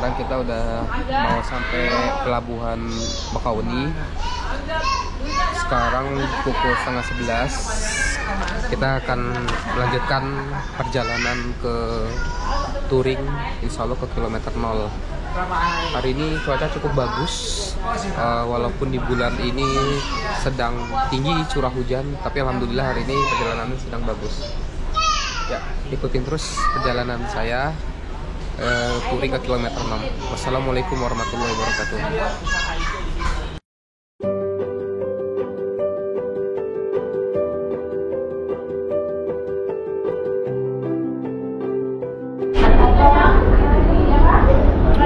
sekarang kita udah mau sampai pelabuhan Bakauni. Sekarang pukul 10:30. Kita akan melanjutkan perjalanan ke touring, insya Allah ke kilometer 0. Hari ini cuaca cukup bagus, walaupun di bulan ini sedang tinggi curah hujan, tapi alhamdulillah hari ini perjalanan sedang bagus. Ya, ikutin terus perjalanan saya touring ke kilometer 6. Wassalamualaikum warahmatullahi wabarakatuh.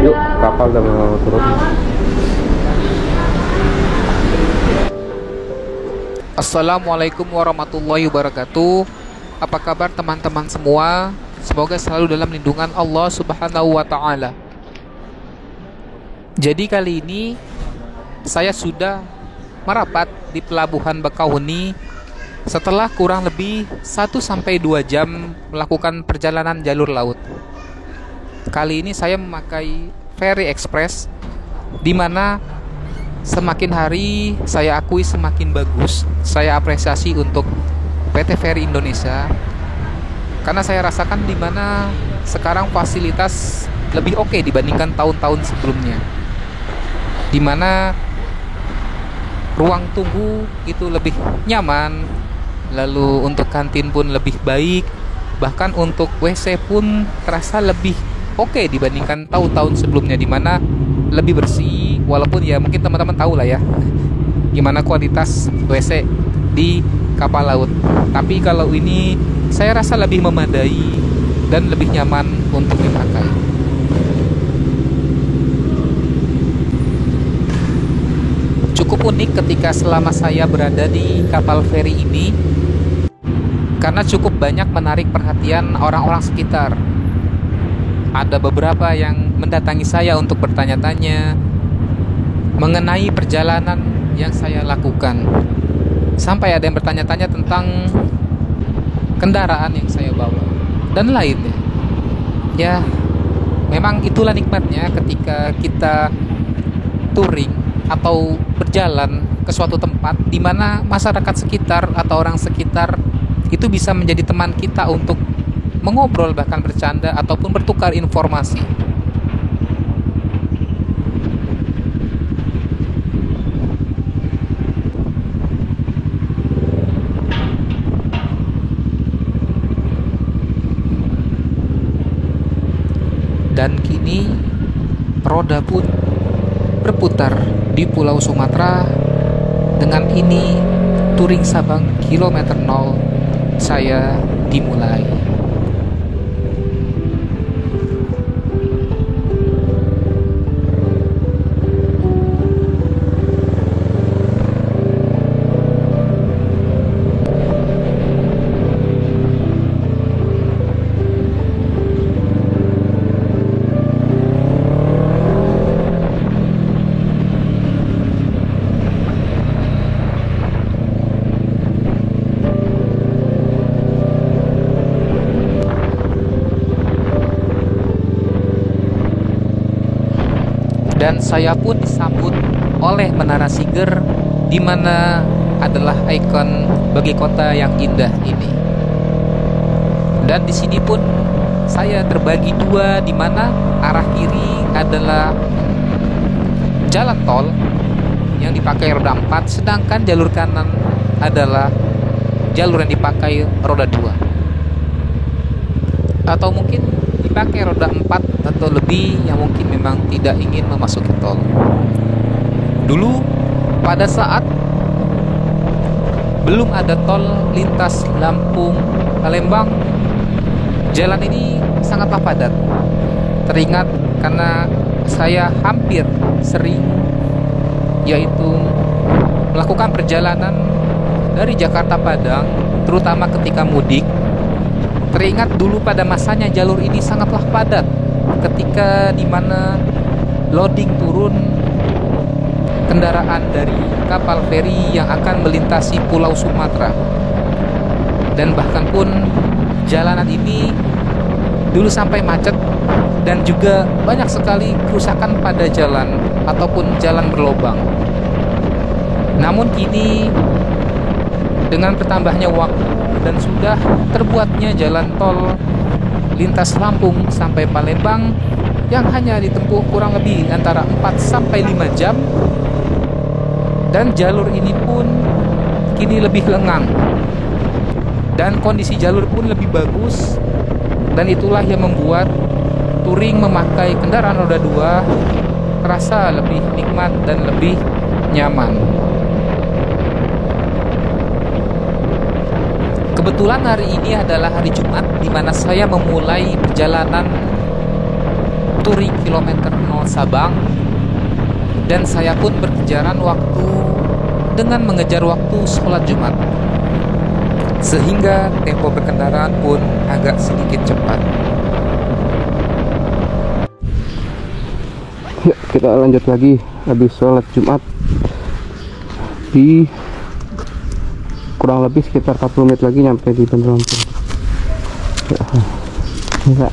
Yuk, kapal udah mau turun. Assalamualaikum warahmatullahi wabarakatuh. Apa kabar teman-teman semua? Semoga selalu dalam lindungan Allah Subhanahu wa ta'ala. Jadi kali ini saya sudah merapat di pelabuhan Bakauni setelah kurang lebih 1-2 jam melakukan perjalanan jalur laut. Kali ini saya memakai Ferry Express, di mana semakin hari saya akui semakin bagus. Saya apresiasi untuk PT Ferry Indonesia, karena saya rasakan di mana sekarang fasilitas lebih oke dibandingkan tahun-tahun sebelumnya, di mana ruang tunggu itu lebih nyaman, lalu untuk kantin pun lebih baik, bahkan untuk WC pun terasa lebih oke dibandingkan tahun-tahun sebelumnya, di mana lebih bersih. Walaupun ya mungkin teman-teman tahu lah ya gimana kualitas WC di kapal laut, tapi kalau ini saya rasa lebih memadai dan lebih nyaman untuk dipakai. Cukup unik ketika selama saya berada di kapal feri ini, karena cukup banyak menarik perhatian orang-orang sekitar. Ada beberapa yang mendatangi saya untuk bertanya-tanya mengenai perjalanan yang saya lakukan. Sampai ada yang bertanya-tanya tentang kendaraan yang saya bawa dan lainnya. Ya, memang itulah nikmatnya ketika kita touring atau berjalan ke suatu tempat di mana masyarakat sekitar atau orang sekitar itu bisa menjadi teman kita untuk mengobrol, bahkan bercanda ataupun bertukar informasi. Dan kini roda pun berputar di Pulau Sumatera. Dengan ini touring Sabang kilometer 0 saya dimulai. Dan saya pun disambut oleh Menara Siger, di mana adalah ikon bagi kota yang indah ini. Dan di sini pun saya terbagi dua, di mana arah kiri adalah jalan tol yang dipakai roda 4, sedangkan jalur kanan adalah jalur yang dipakai roda 2. Atau mungkin dipakai roda 4 atau lebih yang mungkin memang tidak ingin memasuki tol. Dulu pada saat belum ada tol lintas Lampung Palembang, jalan ini sangatlah padat. Teringat karena saya hampir sering yaitu melakukan perjalanan dari Jakarta Padang, terutama ketika mudik. Teringat dulu pada masanya jalur ini sangatlah padat ketika dimana loading turun kendaraan dari kapal feri yang akan melintasi Pulau Sumatera. Dan bahkan pun jalanan ini dulu sampai macet dan juga banyak sekali kerusakan pada jalan ataupun jalan berlobang. Namun kini dengan bertambahnya waktu dan sudah terbuatnya jalan tol lintas Lampung sampai Palembang yang hanya ditempuh kurang lebih antara 4 sampai 5 jam, dan jalur ini pun kini lebih lengang dan kondisi jalur pun lebih bagus, dan itulah yang membuat touring memakai kendaraan roda 2 terasa lebih nikmat dan lebih nyaman. Kebetulan hari ini adalah hari Jumat di mana saya memulai perjalanan touring kilometer 0 Sabang, dan saya pun berkejaran waktu dengan mengejar waktu sholat Jumat, sehingga tempo berkendaraan pun agak sedikit cepat. Ya, kita lanjut lagi habis sholat Jumat di kurang lebih sekitar 40 menit lagi nyampe di Bandar Lampung. Ya, ya,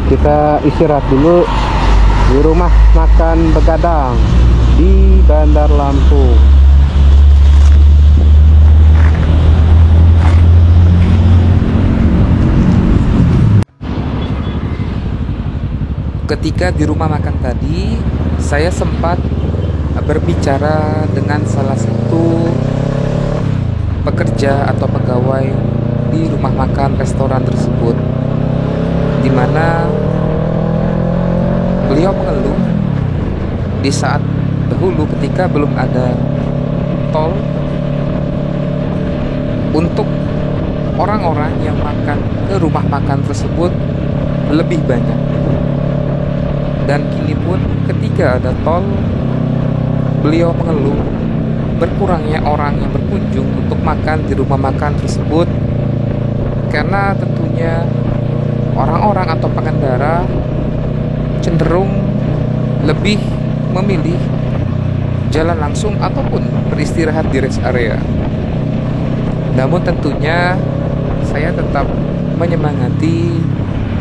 kita istirahat dulu di rumah makan Begadang di Bandar Lampung. Ketika di rumah makan tadi, saya sempat berbicara dengan salah satu pekerja atau pegawai di rumah makan restoran tersebut, di mana beliau mengeluh di saat dahulu ketika belum ada tol, untuk orang-orang yang makan ke rumah makan tersebut lebih banyak. Dan kini pun ketika ada tol, beliau mengeluh berkurangnya orang yang berkunjung untuk makan di rumah makan tersebut, karena tentunya orang-orang atau pengendara cenderung lebih memilih jalan langsung ataupun beristirahat di rest area. Namun tentunya saya tetap menyemangati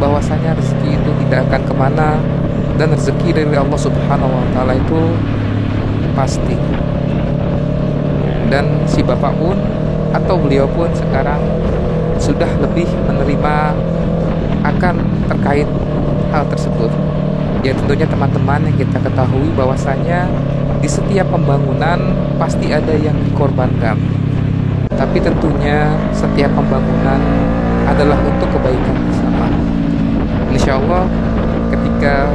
bahwasanya rezeki itu tidak akan kemana, dan rezeki dari Allah Subhanahu wa Ta'ala itu pasti. Dan si bapak pun atau beliau pun sekarang sudah lebih menerima akan terkait hal tersebut. Ya, tentunya teman-teman yang kita ketahui bahwasanya di setiap pembangunan pasti ada yang dikorbankan, tapi tentunya setiap pembangunan adalah untuk kebaikan bersama. Insya Allah ketika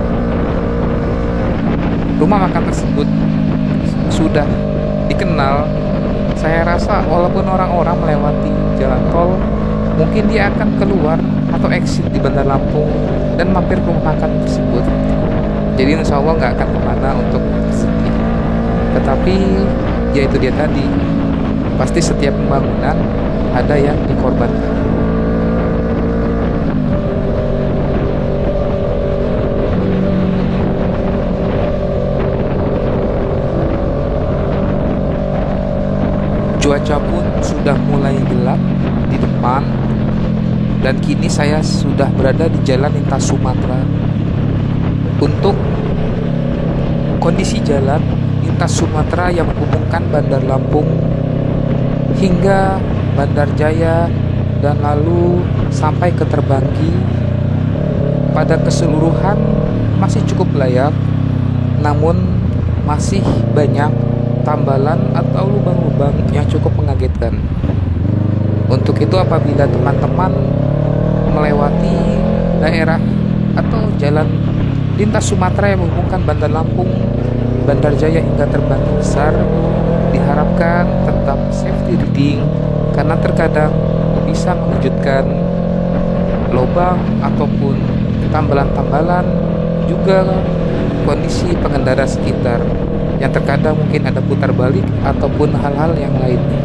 rumah makan tersebut sudah dikenal, saya rasa walaupun orang-orang melewati jalan tol, mungkin dia akan keluar atau exit di Bandar Lampung dan mampir ke rumah makan tersebut. Jadi insya Allah nggak akan kemana untuk rezeki. Tetapi ya itu dia tadi, pasti setiap pembangunan ada yang dikorbankan. Cuaca pun sudah mulai gelap di depan, dan kini saya sudah berada di jalan lintas Sumatera. Untuk kondisi jalan lintas Sumatera yang menghubungkan Bandar Lampung hingga Bandar Jaya dan lalu sampai ke Terbanggi, pada keseluruhan masih cukup layak, namun masih banyak tambalan atau lubang-lubang yang cukup mengagetkan. Untuk itu apabila teman-teman melewati daerah atau jalan lintas Sumatera yang menghubungkan Bandar Lampung, Bandar Jaya hingga Terbang Besar, diharapkan tetap safety riding karena terkadang bisa mengejutkan lubang ataupun tambalan-tambalan, juga kondisi pengendara sekitar yang terkadang mungkin ada putar balik ataupun hal-hal yang lainnya.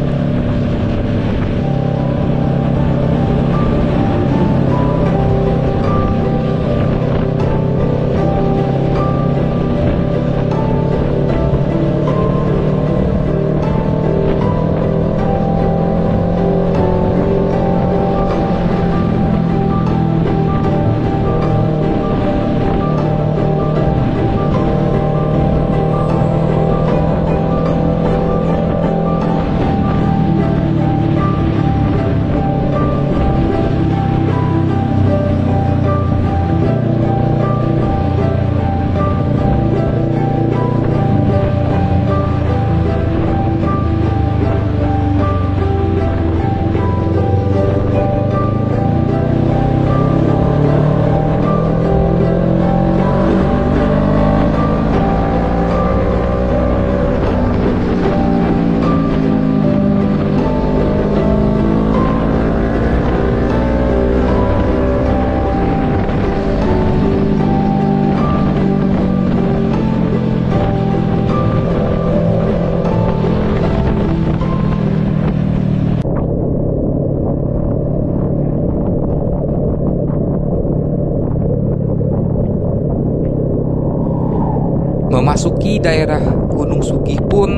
Memasuki daerah Gunung Sugih pun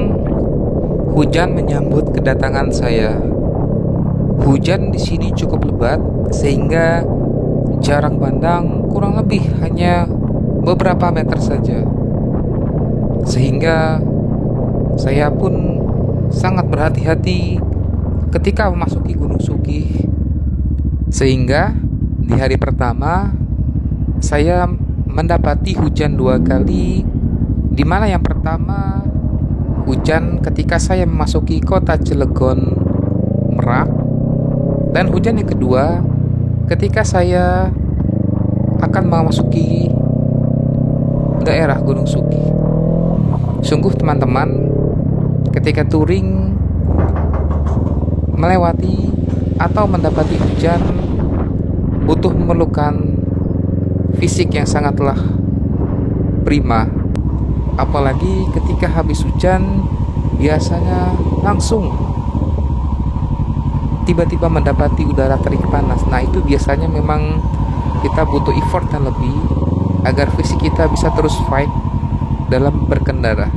hujan menyambut kedatangan saya. Hujan di sini cukup lebat sehingga jarak pandang kurang lebih hanya beberapa meter saja. Sehingga saya pun sangat berhati-hati ketika memasuki Gunung Sugih. Sehingga di hari pertama saya mendapati hujan 2 kali, di mana yang pertama hujan ketika saya memasuki kota Cilegon, Merak, dan hujan yang kedua ketika saya akan memasuki daerah Gunung Sugih. Sungguh teman-teman, ketika touring melewati atau mendapati hujan butuh memerlukan fisik yang sangatlah prima. Apalagi ketika habis hujan biasanya langsung tiba-tiba mendapati udara terik panas. Nah itu biasanya memang kita butuh effort yang lebih agar fisik kita bisa terus fight dalam berkendara.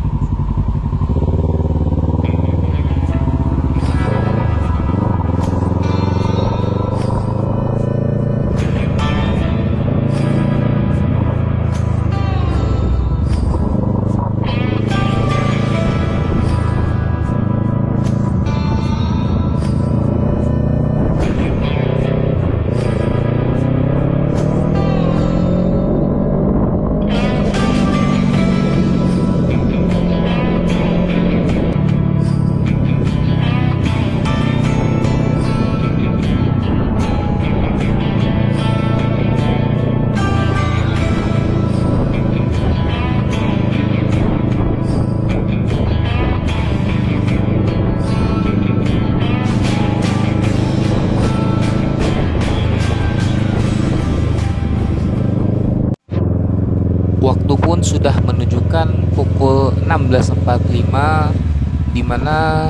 Waktu pun sudah menunjukkan pukul 16.45, di mana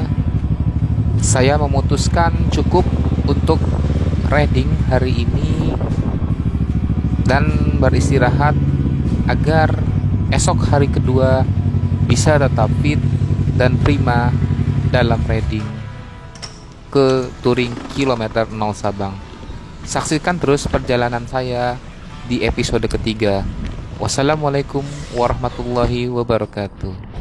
saya memutuskan cukup untuk riding hari ini dan beristirahat agar esok hari kedua bisa tetap fit dan prima dalam riding ke touring kilometer 0 Sabang. Saksikan terus perjalanan saya di episode ketiga. Wassalamualaikum warahmatullahi wabarakatuh.